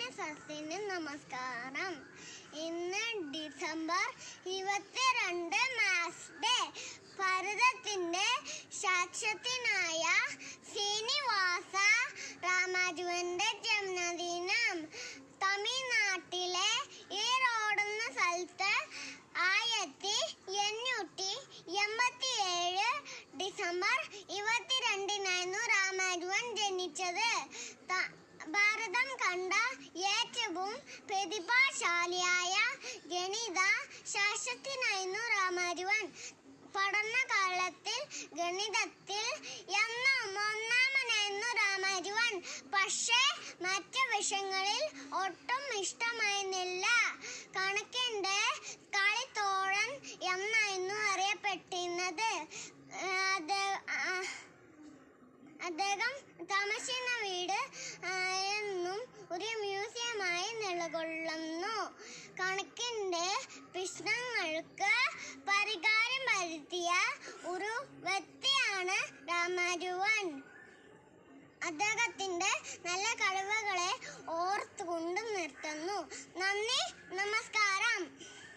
സസ്യന് നമസ്കാരം. ഇന്ന് December 22 maths day. ഭാരതത്തിന്റെ ശാസ്ത്രജ്ഞനായ ശ്രീനിവാസ രാമാനുജന്റെ ജന്മദിനം. തമിഴ്നാട്ടിലെ ഈറോഡെന്ന സ്ഥലത്ത് 1887 ഡിസംബർ 22 രാമാനുജൻ ജനിച്ചത്. ഭാരതം കണ്ട ഏറ്റവും പ്രതിഭാശാലിയായ ഗണിത ശാസ്ത്രജ്ഞനായിരുന്നു രാമാനുജൻ. പഠനകാലത്തിൽ ഗണിതത്തിൽ ഒന്നാമനായിരുന്നു രാമാനുജൻ. പക്ഷേ മറ്റ് വിഷയങ്ങളിൽ ഒട്ടും ഇഷ്ടമായിരുന്നില്ല. കണക്കിന്റെ കളിത്തോഴൻ എന്നായിരുന്നു അറിയപ്പെട്ടിരുന്നത്. അദ്ദേഹം താമസിക്കുന്ന വീട് എന്നും ഒരു മ്യൂസിയമായി നിലകൊള്ളുന്നു. കണക്കിന്റെ പ്രശ്നങ്ങൾക്ക് പരിഹാരം വരുത്തിയ ഒരു വ്യക്തിയാണ് രാമാനുജൻ. അദ്ദേഹത്തിന്റെ നല്ല കഴിവ്